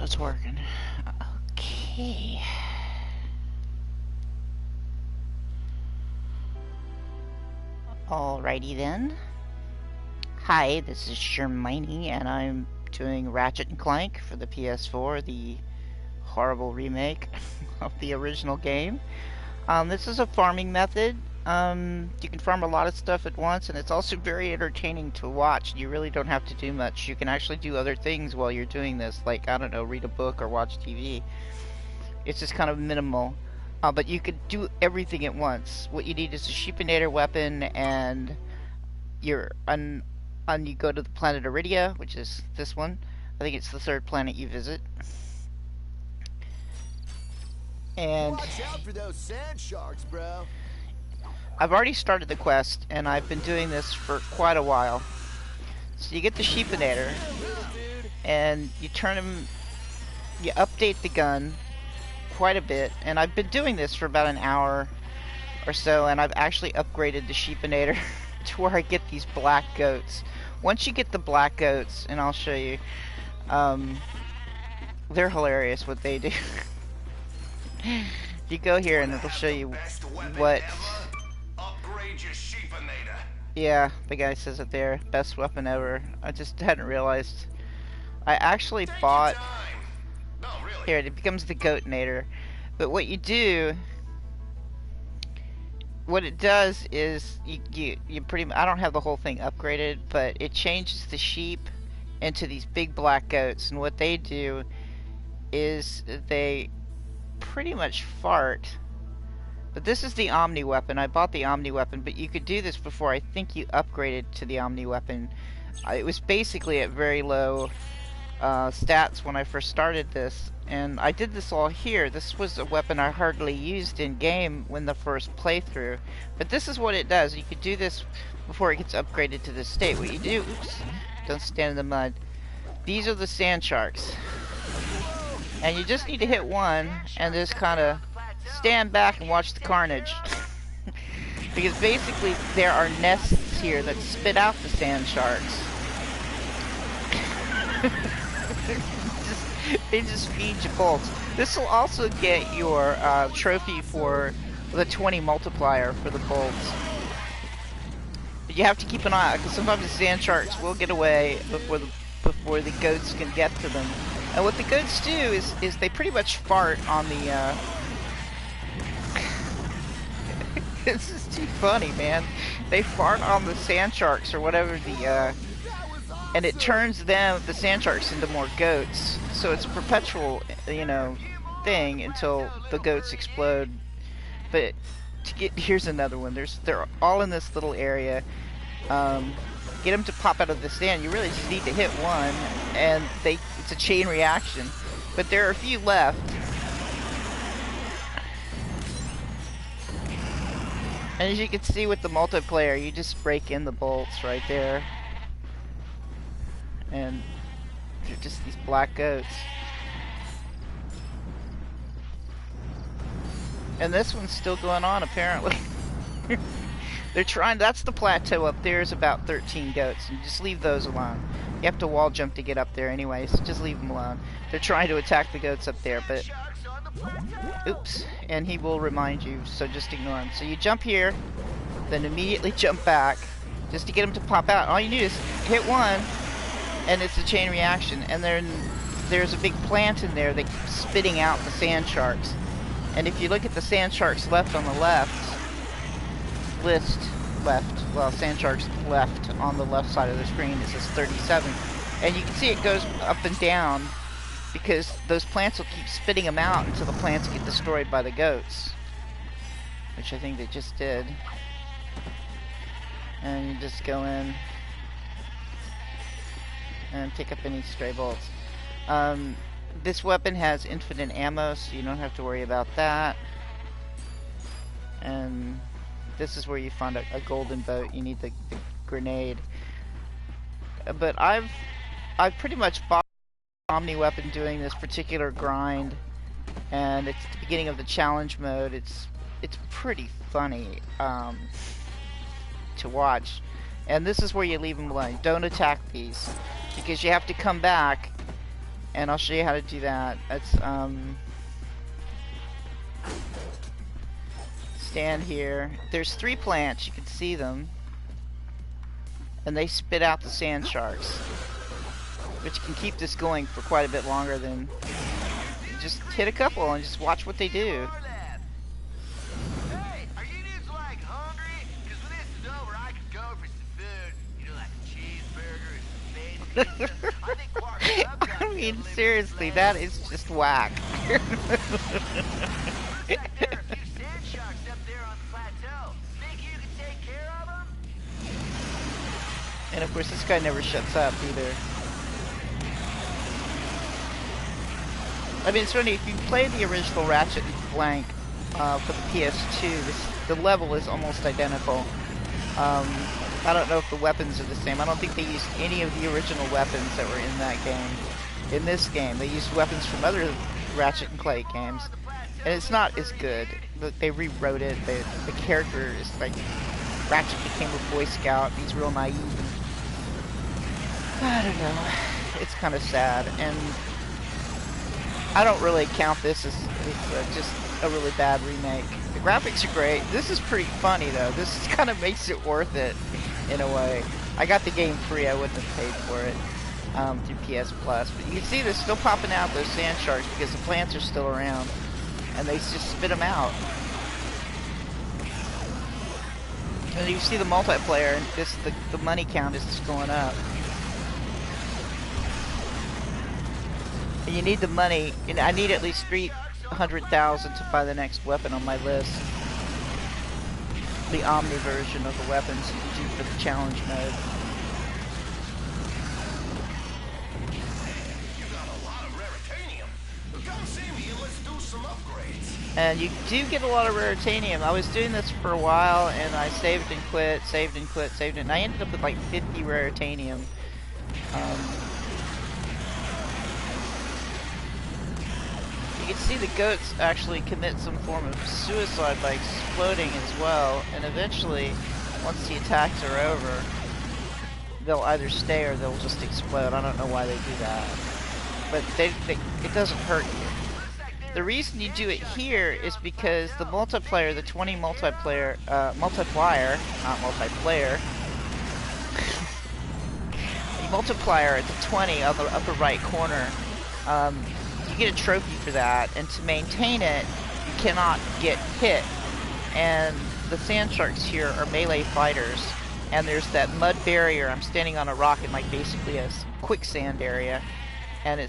it's working. Okay. Alrighty then. Hi, this is Sherminenie, and I'm doing Ratchet Clank for the PS4, the horrible remake of the original game. This is a farming method. You can farm a lot of stuff at once, and it's also very entertaining to watch. You really don't have to do much. You can actually do other things while you're doing this, like, I don't know, read a book or watch TV. It's just kind of minimal. But you could do everything at once. What you need is a Sheepinator weapon, and you go to the planet Aridia, which is this one. I think it's the third planet you visit. And watch out for those sandsharks, bro. I've already started the quest, and I've been doing this for quite a while. So you get the Sheepinator, and you turn him, you update the gun quite a bit, and I've been doing this for about an hour or so, and I've actually upgraded the Sheepinator to where I get these black goats. Once you get the black goats, and I'll show you, they're hilarious what they do. You go here and it'll show you what. Yeah, the guy says it there. Best weapon ever. I just hadn't realized. I actually bought. Here, it becomes the Goatinator. But what you do, what it does is you pretty much, I don't have the whole thing upgraded, but it changes the sheep into these big black goats, and what they do is they pretty much fart. But this is the Omni weapon. I bought the Omni weapon, but you could do this before I think you upgraded to the Omni weapon. It was basically at very low stats when I first started this, and I did this all here. This was a weapon I hardly used in game when the first playthrough, but this is what it does. You could do this before it gets upgraded to this state. What you do, oops, don't stand in the mud. These are the sandsharks, and you just need to hit one and just kind of stand back and watch the carnage. Because basically there are nests here that spit out the sand sharks. They just feed you bolts. This will also get your trophy for the 20 multiplier for the bolts. But you have to keep an eye out, because sometimes the sand sharks will get away before the goats can get to them. And what the goats do is they pretty much fart on the this is too funny, man. They fart on the sand sharks or whatever and it turns the sand sharks into more goats. So it's a perpetual, thing until the goats explode. But here's another one. They're all in this little area. Get them to pop out of the sand. You really just need to hit one, and it's a chain reaction. But there are a few left. And as you can see with the multiplayer, you just break in the bolts right there. And they're just these black goats. And this one's still going on, apparently. They're trying, that's the plateau up there is about 13 goats. And just leave those alone. You have to wall jump to get up there anyway, so just leave them alone. They're trying to attack the goats up there, but oops, and he will remind you, so just ignore him. So you jump here, then immediately jump back, just to get him to pop out. All you need is hit one, and it's a chain reaction. And then there's a big plant in there that keeps spitting out the sand sharks. And if you look at the sand sharks left on the sand sharks left on the left side of the screen, it says 37. And you can see it goes up and down, because those plants will keep spitting them out until the plants get destroyed by the goats. Which I think they just did. And you just go in and pick up any stray bolts. This weapon has infinite ammo, so you don't have to worry about that. And this is where you find a golden boat. You need the grenade. But I've pretty much bought Omni weapon doing this particular grind, and it's the beginning of the challenge mode. It's pretty funny to watch, and this is where you leave them alone. Don't attack these, because you have to come back and I'll show you how to do that. That's stand here. There's 3 plants, you can see them, and they spit out the sand sharks, which can keep this going for quite a bit longer than just hit a couple and just watch what they do. Hey, are you dudes like hungry? Because when this is over, I could go for some food. You know, like a cheeseburger and some bacon. I think Quark's up got I mean, seriously, that is just whack. Looks like there are a few sand sharks up there on the plateau. Think you can take care of them? And of course, this guy never shuts up either. I mean, it's funny, if you play the original Ratchet Clank for the PS2, the level is almost identical. I don't know if the weapons are the same. I don't think they used any of the original weapons that were in that game. In this game, they used weapons from other Ratchet and Clank games. And it's not as good. They rewrote it. The character is like, Ratchet became a Boy Scout. He's real naive. I don't know. It's kind of sad. And I don't really count this as just a really bad remake. The graphics are great. This is pretty funny though. This kind of makes it worth it in a way. I got the game free. I wouldn't have paid for it through PS Plus. But you can see they're still popping out, those sand sharks, because the plants are still around, and they just spit them out. And you see the multiplayer, and the money count is just going up. And you need the money, and I need at least 300,000 to buy the next weapon on my list. The Omni version of the weapons you can do for the challenge mode. You got a lot of Raritanium. Come see me and let's do some upgrades. And you do get a lot of Raritanium. I was doing this for a while, and I saved and quit, saved and quit, saved and I ended up with like 50 Raritanium. You can see the goats actually commit some form of suicide by exploding as well, and eventually, once the attacks are over, they'll either stay or they'll just explode. I don't know why they do that, but it doesn't hurt you. The reason you do it here is because the multiplayer, the 20 multiplayer, multiplier, not multiplayer, the multiplier at the 20 on the upper right corner, you get a trophy for that, and to maintain it, you cannot get hit. And the sand sharks here are melee fighters, and there's that mud barrier. I'm standing on a rock in like basically a quicksand area, and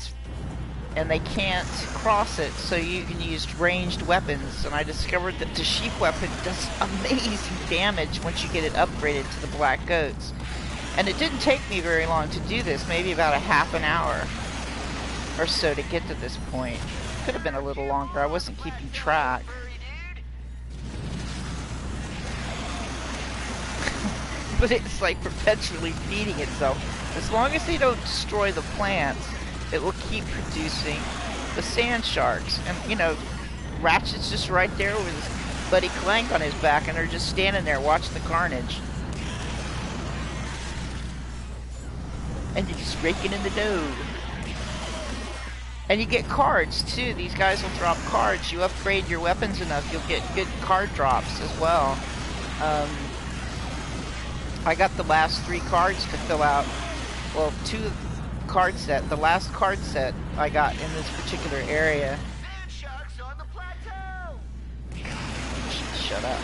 they can't cross it, so you can use ranged weapons. And I discovered that the sheep weapon does amazing damage once you get it upgraded to the black goats. And it didn't take me very long to do this, maybe about a half an hour or so to get to this point. Could have been a little longer. I wasn't keeping track. But it's like perpetually feeding itself. As long as they don't destroy the plants, it will keep producing the sand sharks. And you know, Ratchet's just right there with his buddy Clank on his back, and they're just standing there watching the carnage. And you're just raking in the dough. And you get cards too. These guys will drop cards. You upgrade your weapons enough, you'll get good card drops as well. I got the last 3 cards to fill out. Well, 2 card set. The last card set I got in this particular area. Sharks on the plateau. Shut up.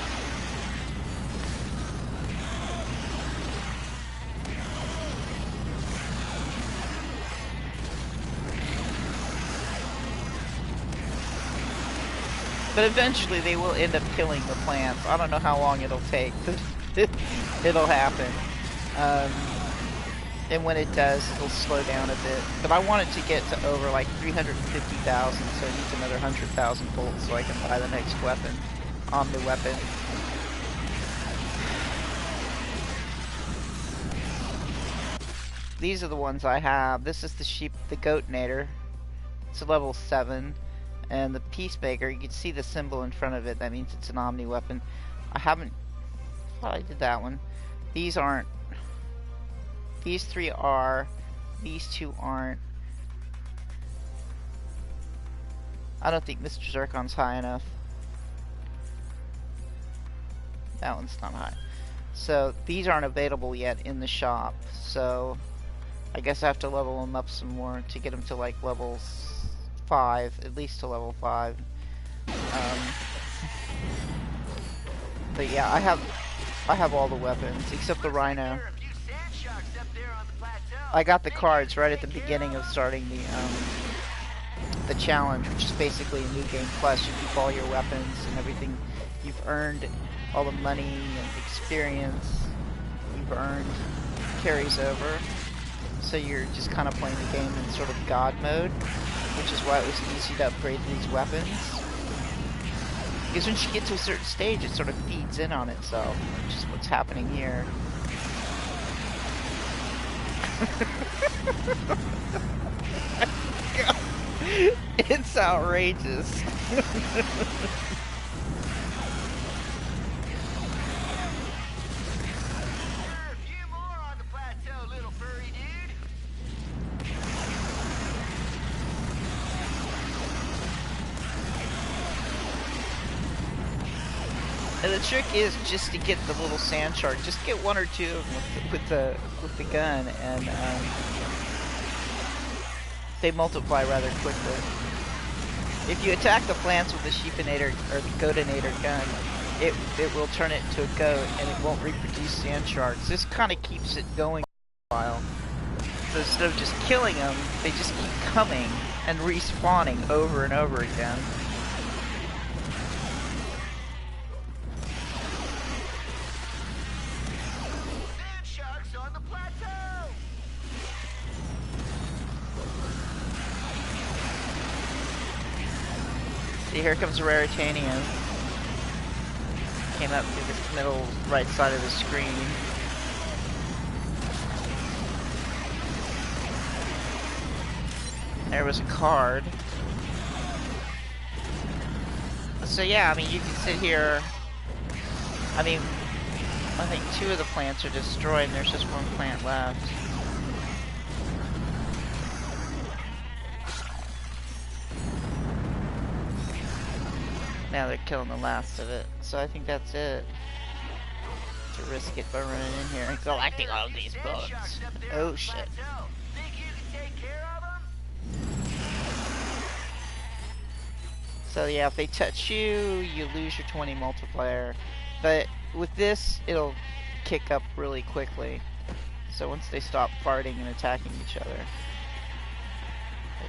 But eventually they will end up killing the plants. I don't know how long it'll take, but it'll happen. And when it does, it'll slow down a bit. But I want it to get to over like 350,000, so it needs another 100,000 bolts so I can buy the next weapon, Omni weapon. These are the ones I have. This is the Goatinator. It's a level 7. And the Peacemaker, you can see the symbol in front of it. That means it's an Omni weapon. I haven't... Well, I did that one. These aren't. These 3 are. These 2 aren't. I don't think Mr. Zircon's high enough. That one's not high. So these aren't available yet in the shop. So I guess I have to level them up some more to get them to like level 5, at least to level 5. But yeah, I have all the weapons except the Rhino. I got the cards right at the beginning of starting the challenge, which is basically a new game plus. You keep all your weapons and everything you've earned, all the money and experience you've earned carries over. So you're just kind of playing the game in sort of God mode, which is why it was easy to upgrade these weapons. Because once you get to a certain stage, it sort of feeds in on itself, which is what's happening here. It's outrageous. And the trick is just to get the little sand shark. Just get one or two of them with the gun, and they multiply rather quickly. If you attack the plants with the Sheepinator or the Goatinator gun, it will turn it into a goat, and it won't reproduce sand sharks. This kind of keeps it going for a while. So instead of just killing them, they just keep coming and respawning over and over again. See, here comes Raritanium. Came up through this middle right side of the screen. There was a card. So yeah, I mean, you can sit here. I mean, I think 2 of the plants are destroyed and there's just 1 plant left. Now they're killing the last of it, so I think that's it. To risk it by running in here and collecting all of these bugs. Oh shit. So yeah, if they touch you, you lose your 20 multiplier. But with this, it'll kick up really quickly. So once they stop farting and attacking each other,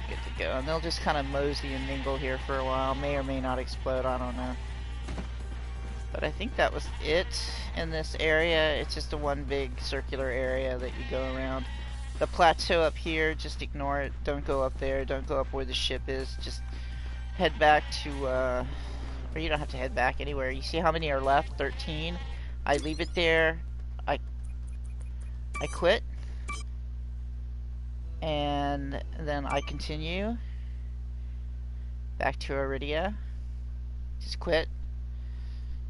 good to go, and they'll just kind of mosey and mingle here for a while. May or may not explode, I don't know. But I think that was it in this area. It's just a one big circular area that you go around. The plateau up here, just ignore it. Don't go up there. Don't go up where the ship is. Just head back to, or you don't have to head back anywhere. You see how many are left? 13. I leave it there. I quit. And then I continue back to Aridia. Just quit.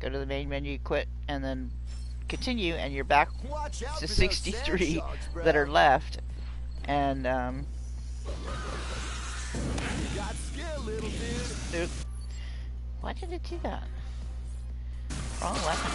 Go to the main menu, quit, and then continue, and you're back to 63 that are left. And dude, why did it do that? Wrong weapon.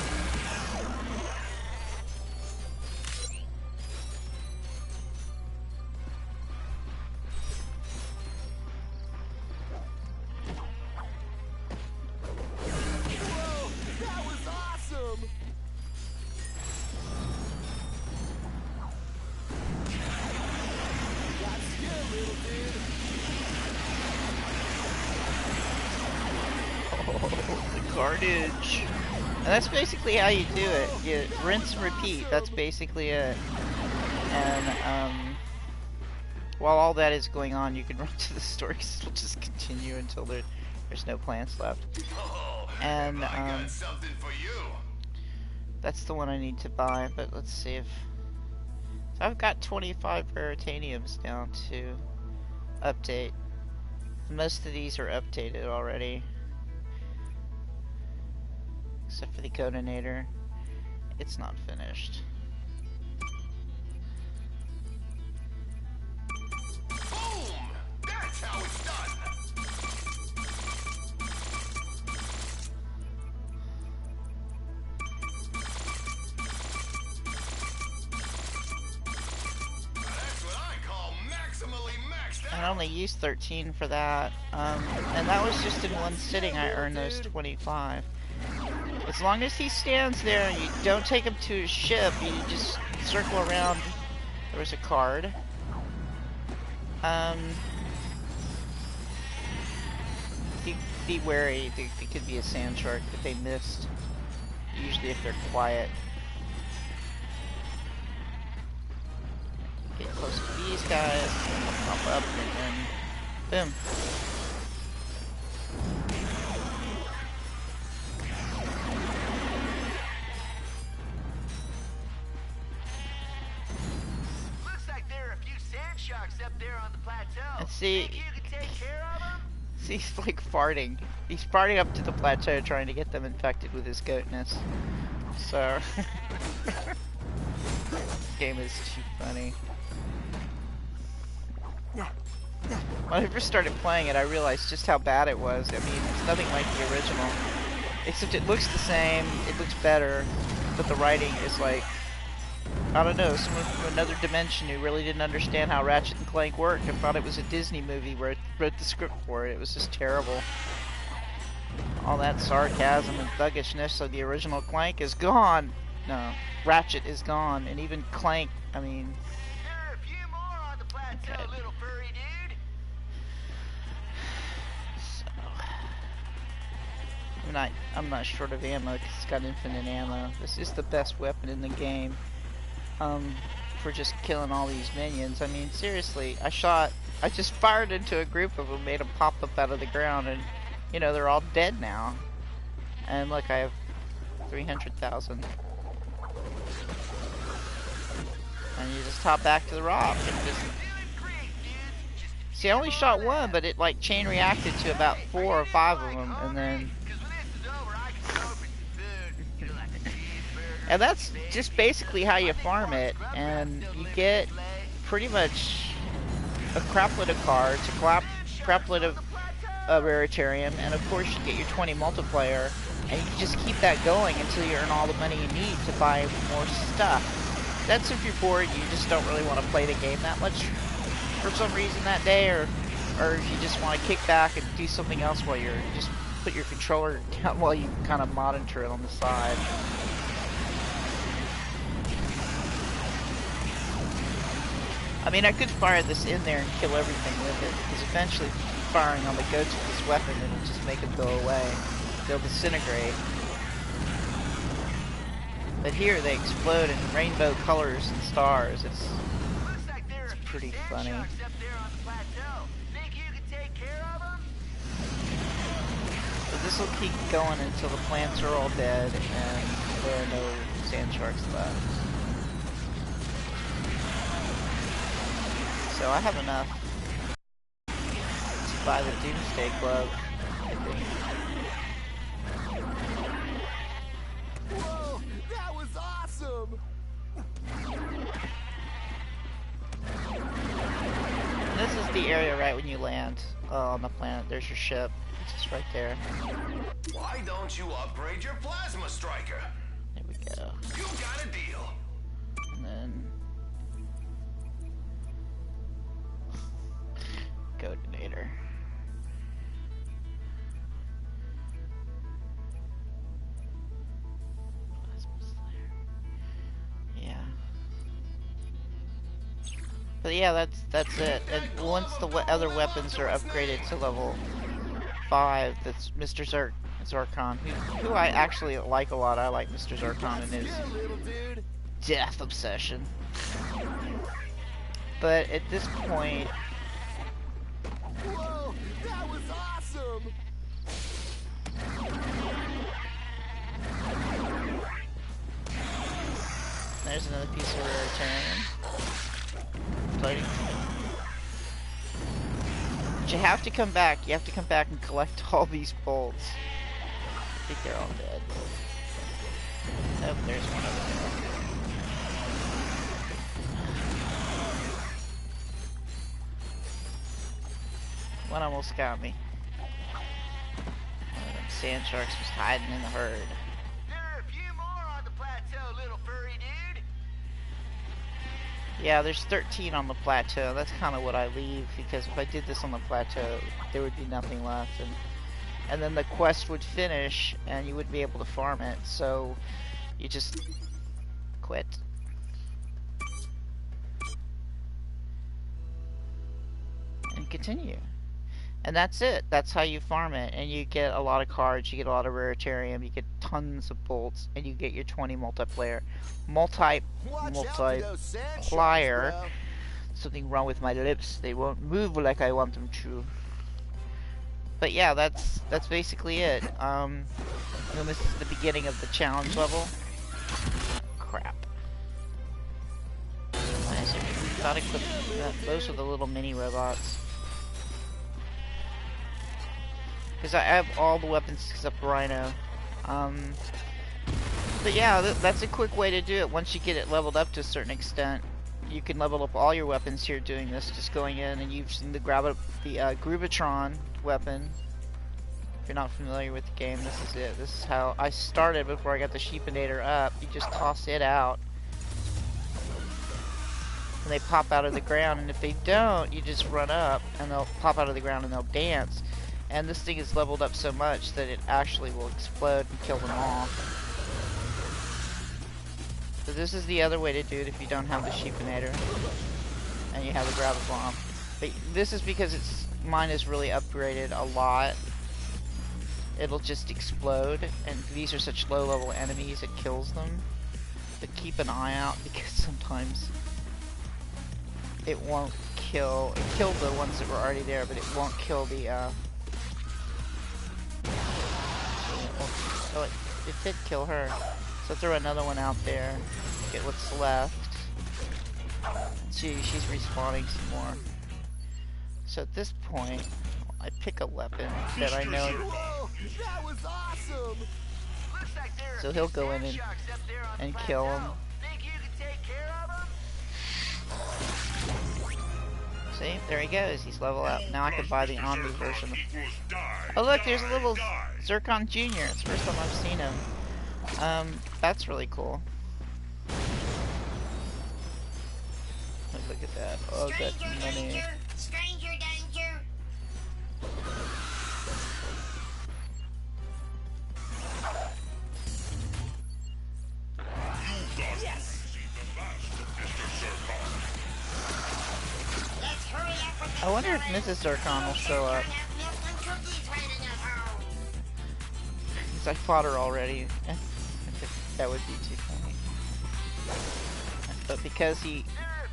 Carnage. And that's basically how you do it. You rinse and repeat. That's basically it. And while all that is going on, you can run to the store because it'll just continue until there's no plants left. And I got something for you. That's the one I need to buy. But let's see if so I've got 25 Raritaniums down to update. Most of these are updated already. Except for the Goatinator. It's not finished. Boom! That's how it's done. I only used 13 for that. And that was just in one sitting I earned those 25. As long as he stands there and you don't take him to his ship, you just circle around. There was a card. Be wary. It could be a sand shark that they missed. Usually if they're quiet. Get close to these guys, pop up, and then boom. Looks like there are a few sandsharks up there on the plateau. And see, Think you could take care of them? see, he's like farting. He's farting up to the plateau, trying to get them infected with his goatness. So, this game is too funny. When I first started playing it, I realized just how bad it was. I mean, it's nothing like the original. Except it looks the same, it looks better, but the writing is like, I don't know, someone from another dimension who really didn't understand how Ratchet and Clank worked and thought it was a Disney movie where it wrote the script for it. It was just terrible. All that sarcasm and thuggishness of the original Clank is gone. No, Ratchet is gone, and even Clank, I mean... There are a few more on the plateau, Okay. little furry dude. So... I'm not short of ammo because it's got infinite ammo. This is the best weapon in the game. For just killing all these minions. I mean, seriously, I just fired into a group of them, made them pop up out of the ground, and, you know, they're all dead now. And look, I have 300,000. And you just hop back to the rock and just... See, I only shot one, but it, like, chain reacted to about 4 or 5 of them, and then... And that's just basically how you farm it, and you get pretty much a crapload of cards, a crapload of Raritanium, and of course you get your 20 multiplayer, and you just keep that going until you earn all the money you need to buy more stuff. That's if you're bored, you just don't really want to play the game that much for some reason that day, or if you just want to kick back and do something else while you're just put your controller down while you kind of monitor it on the side. I mean, I could fire this in there and kill everything with it, because eventually if you keep firing on the goats with this weapon, it'll just make them go away. They'll disintegrate. But here they explode in rainbow colors and stars. It's pretty funny. So this will keep going until the plants are all dead and there are no sand sharks left. So I have enough to buy the Doomsday Glove, I think. Whoa, that was awesome! And this is the area right when you land on the planet. There's your ship. It's just right there. Why don't you upgrade your plasma striker? There we go. You got a deal. And then... Coordinator. Yeah. But yeah, that's it. And once the other weapons are upgraded to level 5, that's Mr. Zarkon, who I actually like a lot. I like Mr. Zarkon and his death obsession. But at this point, Whoa, that was awesome! there's another piece of Raritanium. Floating. But you have to come back. You have to come back and collect all these bolts. I think they're all dead. Oh, there's one over there. One almost got me. One of them sand sharks was hiding in the herd. There are a few more on the plateau, little furry dude. Yeah, there's 13 on the plateau. That's kind of what I leave, because if I did this on the plateau, there would be nothing left, and then the quest would finish, and you wouldn't be able to farm it, so you just quit. And continue. And that's it. That's how you farm it. And you get a lot of cards, you get a lot of Raritanium, you get tons of bolts, and you get your 20 multiplayer. Multiplier. Something wrong with my lips. They won't move like I want them to. But yeah, that's basically it. And this is the beginning of the challenge level. Crap. I thought I could. Those are the little mini robots. Because I have all the weapons except Rhino. But yeah, that's a quick way to do it. Once you get it leveled up to a certain extent, you can level up all your weapons here doing this. Just going in and using the Groovatron weapon. If you're not familiar with the game, this is it. This is how I started before I got the Sheepinator up. You just toss it out. And they pop out of the ground. And if they don't, you just run up and they'll pop out of the ground and they'll dance. And this thing is leveled up so much that it actually will explode and kill them all. So this is the other way to do it if you don't have the Sheepinator and you have the Grab a Bomb. But this is because mine is really upgraded a lot. It'll just explode, and these are such low level enemies it kills them. But keep an eye out, because sometimes it won't kill. It killed the ones that were already there, but it won't kill the oh, it did kill her. So throw another one out there. Get what's left. See, she's respawning some more. So at this point, I pick a weapon that I know. Whoa, that was awesome. So he'll go in and kill him. Think you can take care of him? See, there he goes. He's level up. Now I can buy the Omni version. Oh look, there's a little Zircon Jr. It's the first time I've seen him. That's really cool. Look at that. Oh, that's money. Stranger danger. I wonder if Mrs. Zircon will show up. Because I fought her already. That would be too funny. But because you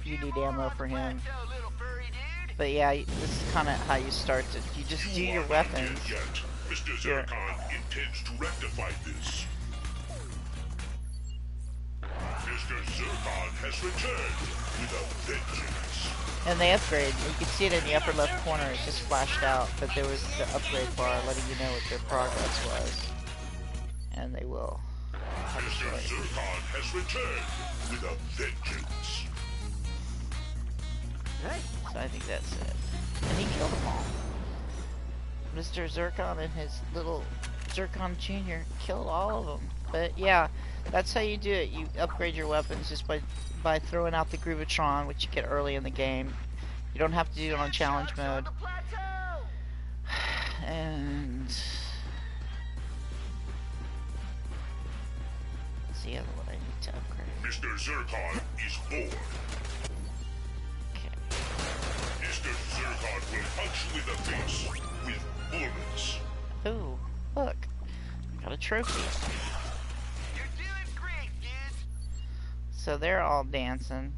need ammo for him. But yeah, this is kind of how you start to. You just do your weapons. Mr. Zircon intends to rectify this. Mr. Zircon has returned with a vengeance. And they upgrade. You can see it in the upper left corner. It just flashed out, but there was the upgrade bar letting you know what their progress was. And they will. Mr. Zircon has returned with a vengeance. So I think that's it. And he killed them all. Mr. Zircon and his little Zircon Jr. killed all of them. But yeah, that's how you do it. You upgrade your weapons just by throwing out the Groovatron, which you get early in the game. You don't have to do it on challenge mode. And what's the other one I need to upgrade? Mr. Zircon is bored. Okay. Mr. Zircon will punch you in the face with bullets. Ooh, look. I got a trophy. You're doing great, dude. So they're all dancing.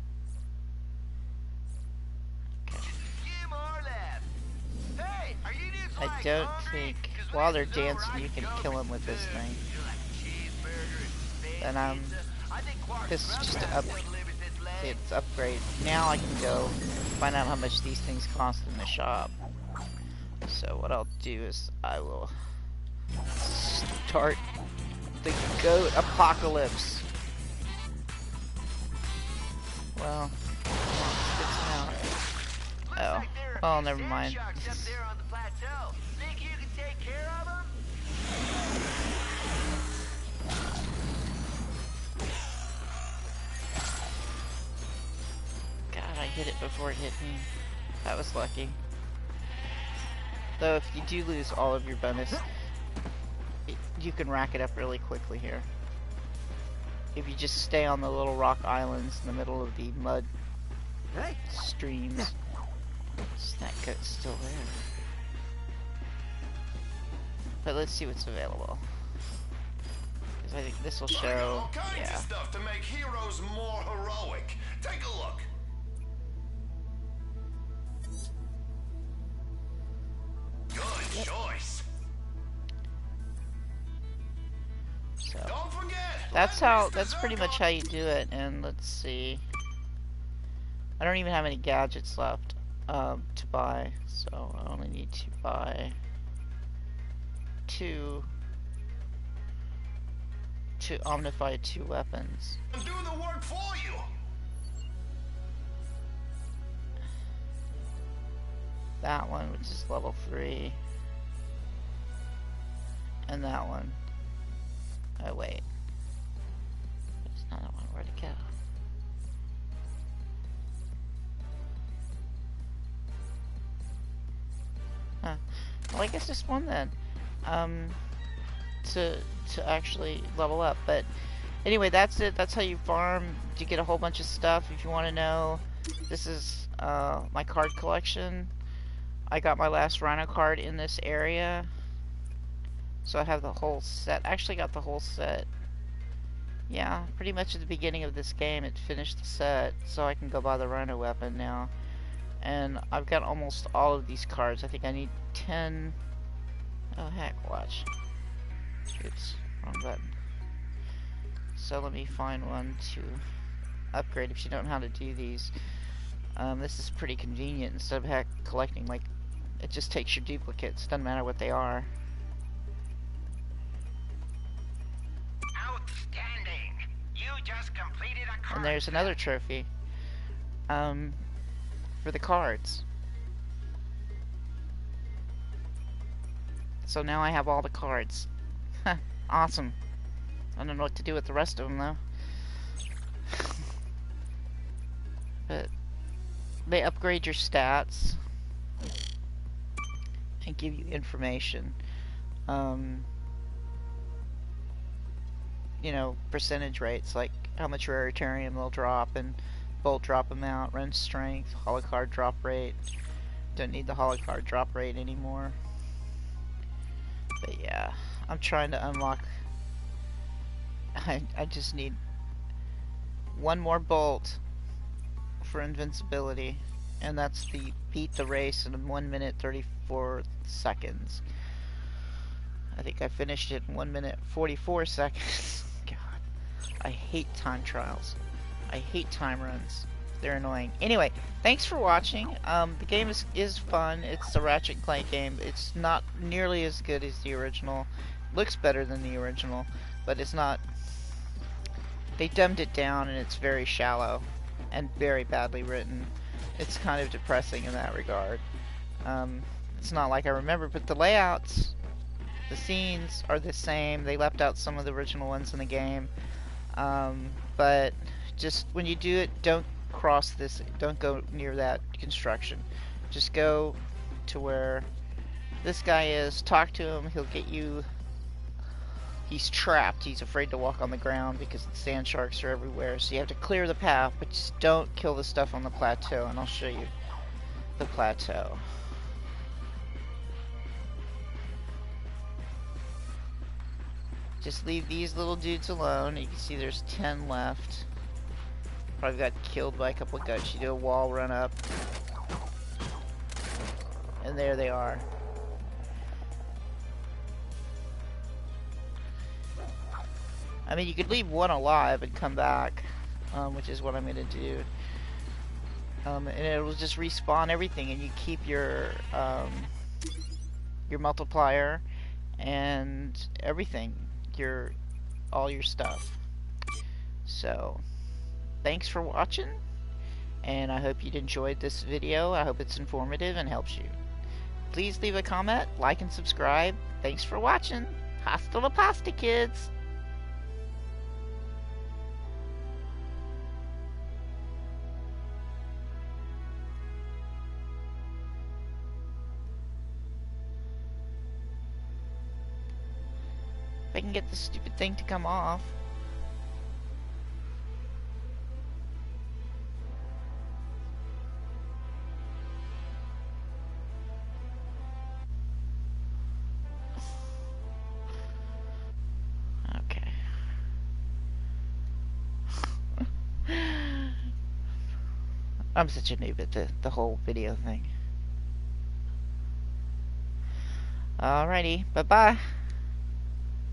Few more left. Hey, are you dudes I like don't hungry? think 'Cause while when they're it's over, dancing I you can go kill for them with this food. thing. You know, like cheeseburgers, And pizza. I think Quark's this is just to Rugrats still live with this leg. it's upgrade. Now I can go find out how much these things cost in the shop. So what I'll do is I will start the goat apocalypse. Well, come on, spit some out. Looks Oh. like there are a Oh, few never mind. sandsharks up there on the plateau. Think you can take care of them? hit it before it hit me. That was lucky. Though if you do lose all of your bonus, you can rack it up really quickly here. If you just stay on the little rock islands in the middle of the mud streams. That goat's still there. But let's see what's available. Because I think this will show. All kinds Yeah. of stuff to make heroes more heroic. Take a look. Good choice. So Don't forget. that's let how. Mr. That's pretty much Zurkon- how you do it. And let's see. I don't even have any gadgets left to buy, so I only need to buy two to omnify 2 weapons. do the work for you. That one, which is level 3, and that one. Oh wait, there's another one. Where'd it go? Huh. Well, I guess just one then. To actually level up. But anyway, that's it. That's how you farm. You get a whole bunch of stuff. If you want to know, this is my card collection. I got my last Rhino card in this area, so I have the whole set. Actually, got the whole set. Yeah, pretty much at the beginning of this game, it finished the set, so I can go buy the Rhino weapon now. And I've got almost all of these cards. I think I need 10. Oh heck, watch. Oops, wrong button. So let me find one to upgrade if you don't know how to do these. This is pretty convenient. Instead of collecting, like, it just takes your duplicates. Doesn't matter what they are. Outstanding! You just completed a card. And there's another trophy. For the cards. So now I have all the cards. Awesome. I don't know what to do with the rest of them though. But they upgrade your stats and give you information. You know, percentage rates, like how much Raritanium they'll drop, and bolt drop amount, run strength, holocard drop rate. Don't need the holocard drop rate anymore. But yeah, I'm trying to unlock. I just need one more bolt for invincibility, and that's the beat the race in 1 minute 34 seconds. I think I finished it in 1 minute 44 seconds. God, I hate time trials. I hate time runs. They're annoying. Anyway, thanks for watching. The game is fun. It's a Ratchet Clank game. It's not nearly as good as the original. Looks better than the original, but it's not. They dumbed it down, and it's very shallow and very badly written. It's kind of depressing in that regard. It's not like I remember, but the layouts, the scenes are the same. They left out some of the original ones in the game, but just when you do it, don't cross this, don't go near that construction. Just go to where this guy is, talk to him, he'll get you. He's trapped, he's afraid to walk on the ground because the sandsharks are everywhere, so you have to clear the path, but just don't kill the stuff on the plateau, and I'll show you the plateau. Just leave these little dudes alone. You can see there's 10 left. Probably got killed by a couple of goats. You do a wall run up, and there they are. I mean, you could leave one alive and come back, which is what I'm gonna do. And it will just respawn everything, and you keep your multiplier and everything, all your stuff. So, thanks for watching, and I hope you enjoyed this video. I hope it's informative and helps you. Please leave a comment, like, and subscribe. Thanks for watching. Hasta la pasta, kids. can get this stupid thing to come off. Okay. I'm such a noob at the whole video thing. Alrighty, bye-bye.